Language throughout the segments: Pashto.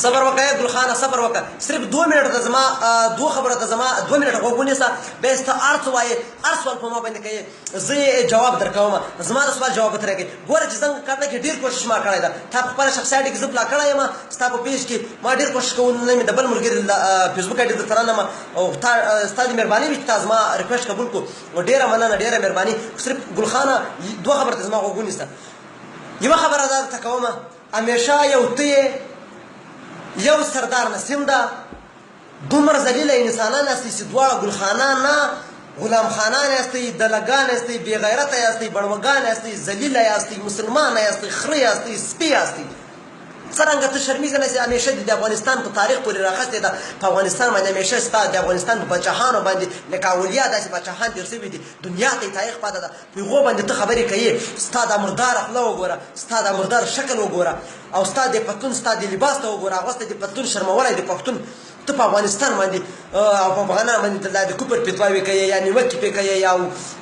صبر وکړه ګلخانه صبر وکړه صرف 2 منټه د زما 2 خبره د زما 2 منټه غوږ ونیسه بیا ستا هر څه وایې هر سوال په ما باندې کوې زه یې جواب درکوم زما د سوال جواب ورته راکړې ګوره چې څنګه کار کې ډېر کوشش ما کړی ده تا په خپله شخصي اړیکې زه پلا کړی یم ستا په پیج کې ما ډېر کوشش کوم نه مې د بل ملګري فیسبوک آی ډي درته رانم او ستا د مهرباني وي چې تا زما ریکویسټ قبول کړو ډېره مننه ډېره مهرباني صرف ګلخانه 2 خبره ته زما غوږ ونیسه یوه خبره دا درته کومه همیشه یو ته یو سردار نسیم ده دومره ذلیله انسانان هستئ چې دواړه ګلخانان نه غلام خانان هستئ دلګان هستئ بې غیرته یاستئ بڼوګان هستئ ذلیله یاستئ مسلمان یاستئ خره یاستئ سپي یاستئ څرنګه ته شرمیږه نه چې همیشه د افغانستان په تاریخ پورې راخستې ده په افغانستان باندې همیشه ستا د افغانستان په پاچاهانو باندې لکه اولیا داسې پاچاهان تېر شوي دي دنیا ته یې تاریخ پاته ده په هغو باندې ته خبرې کوې ستا د مرداره خوله وګوره ستا د مردار شکل وګوره او ستا د پتلون ستا د لباس ته وګوره هغه ستا د پتلون شرمولی د پښتون ته په افغانستان باندې او په افغانانو باندې د کفر فتواوې کوې یا نیوکې پرې کوې یا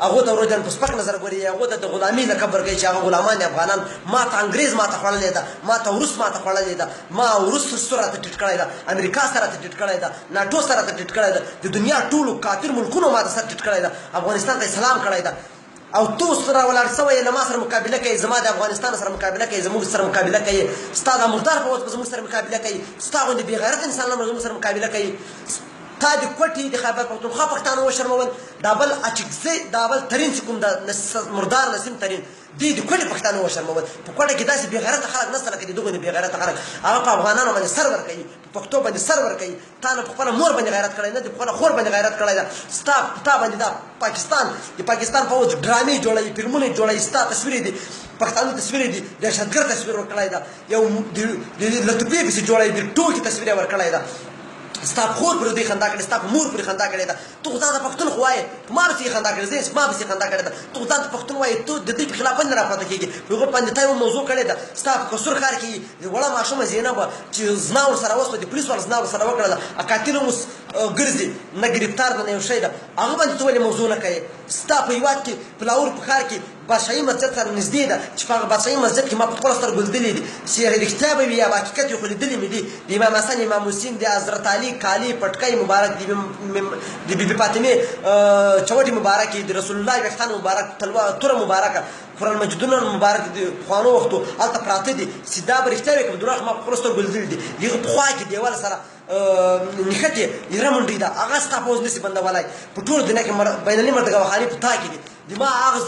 هغو ته ورځ په سپک نظر ګورې یا هغو ته د غلامي لقب ورکوې چې هغه غلامان دي افغانان ما ته انګریز ما ته خوړلې ده ما ته روس ما ته خوړلې ده ما روس سره راته ټیټ کړی ده امریکا سره راته ټیټ کړی ده ناټو سره راته ټیټ کړی ده د دنیا ټولو کافر ملکونو ما ته سره ټیټ کړی ده افغانستان ته سلام کړی ده او تو سره ولاړ سوی له ما سره مقابله کوي زما د افغانستان سره مقابله کوي زموږ سره مقابله کوي ستا د مردار پوځ به زموږ سره مقابله کوي ستا غوندې بې غیرت انسانان به زموږ سره مقابله کوي تا د کوټې د خیبر پښتونخوا پښتانه وشرمول دا بل اچکزي دا بل ترین چې کوم د مردار نسیم ترین دوی د کوټې پښتانه وشرمول په کوټه کې داسې بې غیرته خلک نشته لکه د دغو د بې غیرته خلک هغه په افغانانو باندې سر ورکوي په پښتو باندې سر ورکوي تا نه په خپله مور باندې غیرت کړی نه د خپله خور باندې غیرت کړی ده ستا تا باندې دا پاکستان د پاکستان پوځ ډرامې جوړوي فلمونه جوړوي ستا تصویر دي پښتانه تصویر دي دهشتګرد تصویر ورکړی ده یو د لطفې پسې جوړوي د ټوکې تصویر یې ورکړی ده ستا خور پر دوی خندا کړې ستا په مور پورې خندا کړې ده ته خو ځان ته پښتون خو وایې په ما پسې یې خندا کړې زه ما پسې خندا کړې ده ته خو ځان ته پښتون وایې ته د دوی په خلاف ولې نه راپورته کېږي په هغو باندې تا یوه موضوع کړې ده ستا په قصور ښار کې وړه ماشومه زینبه چې زنا ورسره وسوه د پولیس والا زنا ورسره وکړه ده قاتل هم اوس ګرځي نه ګرفتار ده نه یو شی ده هغه باندې ته ولې موضوع نه کوې ستا په هېواد کې په لاهور په ښار کې بادشاهي مسجد سره نږدې ده چې په هغه بادشاهي مسجد کې ما په خپلو سترګو لیدلي دي چې رښتیا به وي یا په حقیقت وي خو لیدلي مې دي د امام حسن امام حسین د حضرت علي کالي پټکی مبارک د بیبي فاطمې چوټې مبارکې د رسول الله ویښتان مبارک توره مبارکه قرآن مجیدونه مبارک د پخوانو وختو هلته پراته دي چې دا به رښتیا وي که دروغ ما په خپلو سترګو لیدلي دي د هغه پخوا کې دیوال سره نښتې یره منډۍ ده هغه ستا پوځ نشي بندولی په ټول دنیا کې بینالمللي مرتګاوخانې په تا کې دي د ما هغه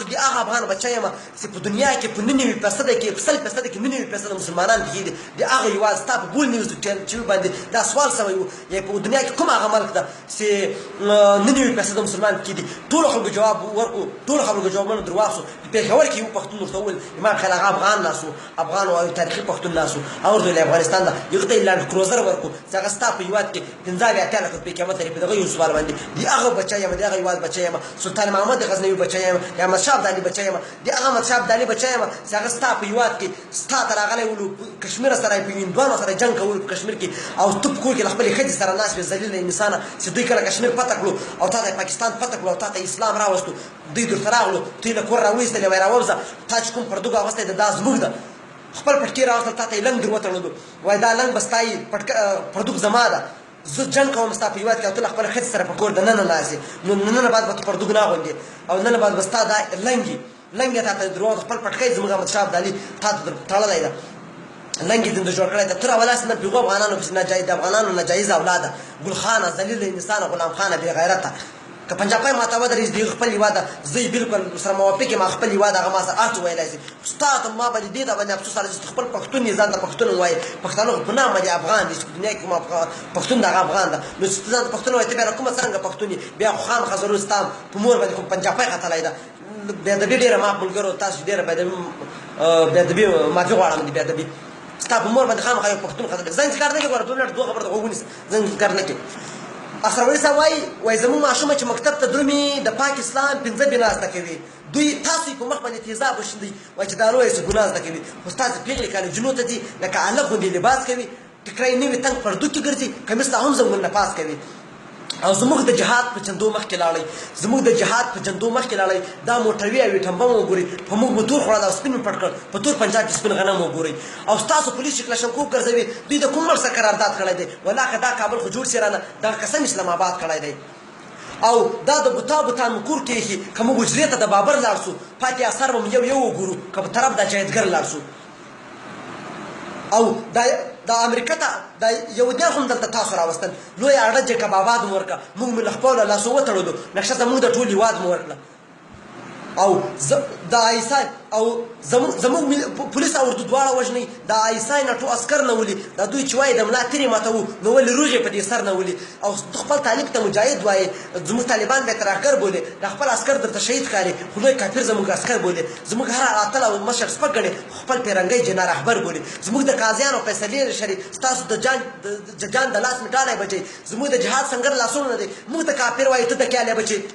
افغان بچی یم چې په دنیا کې په 99% کې په 100% کې 99% مسلمانان پکې دي د هغه هېواد ستا په ګول نیوز چینل باندې دا سوال سوی و یا په دنیا کې کوم هغه ملک ده چې 99% مسلمان پکې دي ټولو خلکو جواب ورکړو ټولو خلکو جوابونه درواغ شو په پېښور کې یو پښتون ورته وویل امام خیل هغه افغان ناسو افغان او تاریخي پښتون ناسو هغه ورته ویل افغانستان ده هغه ته یې لانډ کروزر ورکړو چې هغه ستا په هېواد کې 15 لکه روپۍ قیمت لري په دغه یو سوال باندې د هغه بچی یم د هغه هېواد بچی یم سلطان محمد غزنوي بچی یم یا احمدشاه ابدالي بچی یم د هغه احمدشاه ابدالي بچی یم چې هغه ستا په هېواد کې ستا ته راغلی ولو کشمیر سره په هندوانو سره جنګ کول په کشمیر کې او ته په کور کې له خپلې ښځې سره ناست وې ذلیله انسانه چې دوی کله کشمیر فتح کړو او تا ته پاکستان فتح کړو او تا ته اسلام راوستو دوی درته راغلو ته یې له کور راویستلې وایي راووځه تا چې کوم پردوګ اغوستی ده دا زموږ ده خپل پټکي راوستل تا ته یې لنګ در وتړلو وایي دا لنګ به ستا یې پردوګ زما ده زه جنګ کوم ستا په هېواد کې او ته له خپله ښځې سره په کور دننه ناست یې نو ننه بعد به ته پردوګ نه اغوندې او ننه بعد به ستا دا لنګ یې تا ته درواغ خپل پټکی زموږ احمدشاه ابدالي تا ته تړلی ده لنګ یې دنده جوړ کړی ده ته راولاسې نه په هغو افغانانو پسې د افغانانو ناجایزه اولاده ګلخانه ذلیله انسانه غلام خانه بې غیرته که پنجابی ماته ودرېږي د هغه خپل هېواد ده زه یې بلکل سره موافق یم خپل هېواد هغه ما سره هر څه ویلی شي ستا ته ما باندې دې ته باندې افسوس راځي چې خپل پښتون یې ځان ته پښتون ووایې پښتانه خو په نام باندې افغان دي چې په دنیا کې کومه پښتون د هغه افغان ده نو چې ته ځان ته پښتون وایې ته بیا کومه څرنګه پښتون یې بیا خو خامخا ضرور ستا په مور باندې کوم پنجابی ختلی ده بېادبي ډېره ما ملګرو تاسو ډېره بېادبي معافي غواړم د بېادبي ستا په مور باندې خامخا یو پښتون ختلی زه انتظار نه کوې ګوره 2 منټه 2 خبره ته غوږ ونیسه زه انتظار نه کوې اخروي صاحب وایي زموږ ماشومه چې مکتب ته درومي د پاک اسلام 5 بنا زده کوي دوی تاسو یې په مخ باندې تیزاب وشیندئ وایي چې دا لویه څه ګناه زده کوي خو ستاسې پېغلې کالجونو ته ځي لکه هلک غوندې لباس کوي ټکری نوي تنګ پردو کې ګرځي کمیس ته هم زنګون نه پاس کوي او زموږ د جهاد په چندو مخکې لاړئ زموږ د جهاد په چندو مخکې لاړئ دا موټروي او ټمبه مو وګورئ په موږ مو تور خوړل او سپین مو پټ کړ په تور پنجاب کې سپین غنم وګورئ او ستاسو پولیس چې کلشنکوف ګرځوي دوی د کوم ملک سره قرارداد کړی دی والله که دا کابل خو جوړ شي رانه دغه قسم اسلام آباد کړی دی او دا د بوتا مو کور کېښي که موږ حجرې ته د بابر لاړ شو پاتې اثر به مو یو وګورو که په طرف د جاهدګر لاړ شو او د امریکا ته د یهودیان هم دلته تاسو راوستل لویه اړه جګ کبابات مو ورکړه موږ مو له خپلو لاسو وتړلو نقشه زموږ د ټول هېواد مو ورکړه او د آیسای او زموږ پولیس او اردو دواړه وژنئ د آیسای نټو عسکر نه ولي دا دوی چې وایي د ملا تیرې ماتوو نو ولې روغې په دې سر نه ولي او خپل طالب ته مجاهد وایي زموږ طالبان به یې ترهګر بولي د خپل عسکر درته شهید ښکاري خو لوی کافر زموږ عسکر بولي زموږ هر اتل او مشر سپک ګڼي خپل پیرنګی جنا رهبر بولي زموږ د قاضیانو فیصلې شري ستاسو د جان د لاس مټالی بچئ زموږ د جهاد سنګر لاسونه نه دی موږ ته کافر وایي ته د کیالی بچئ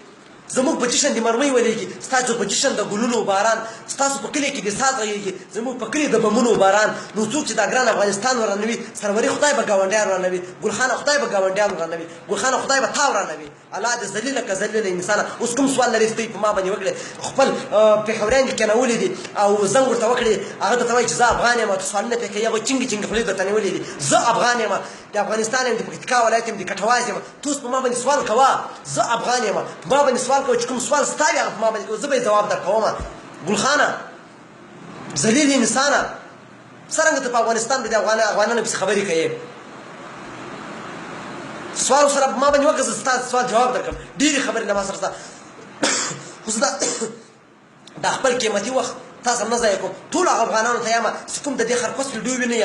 زموږ په جشن د مرمۍ ولیږي ستاسو په جشن د ګلونو باران ستاسو په کلي کې د ساز غږیږي زموږ په کلي د بمونو باران نو څوک چې دا ګران افغانستان ورانوي سروري خدای به ګاونډیان ورانوي ګلخانه خدای به ګاونډیان ورانوي ګلخانه خدای به تا ورانوي الله دې ذلیله که ذلیله انسانه اوس کوم سوال لري ستوی په ما باندې وکړې خپل پېښوریان دې کېنولي دي او زنګ ورته وکړې هغه درته وایي چې زه افغان یم او ته سوالونه پرې کوې هغوی چینګې خولې درته نیولې دي زه افغان یم د افغانستان یم د پکتیکا ولایت یم د کټواز یم ته اوس په ما باندې سوال کوه زه افغان یم په ما باندې سوال کوه چې کوم سوال ستا وي هغه په ما باندې کوه زه به یې ځواب درکومه ګلخانه ذلیل انسانه څرنګه ته په افغانستان باندې افغانانو پسې خبرې کوې سوال سره ما باندې وکړه زه ستا سوال جواب درکړم ډېرې خبرې له ما سره ستا خو زه دا خپل قیمتي وخت تا سره نه ضایع کوم ټولو هغه افغانانو ته یم چې کوم د دې خرکوس ویډیو وینئ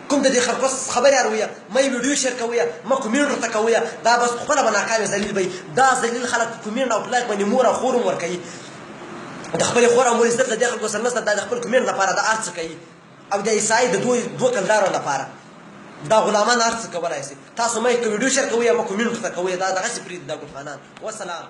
کوم د دې خرکوس خبرې ارویه مه یې ویډیو شیر کوئ مه کومینټ ورته کوئ دا بس خپله به ناکامې ذلیل به دا ذلیل خلک په کومینټ او په لایک باندې مور او خور هم ورکوي د خپلې خور او مور عزت د دې خلکو سره نشته دا د خپل کومینټ لپاره دا هر څه کوي او د عیسایي د دوه کلدارو لپاره دا غلامان هر څه کولی شي تاسو مه یې که ویډیو شیر کوئ یا مه کومینټ ورته کوئ دا دغسې پرېږدي دا ګلخانان وسلام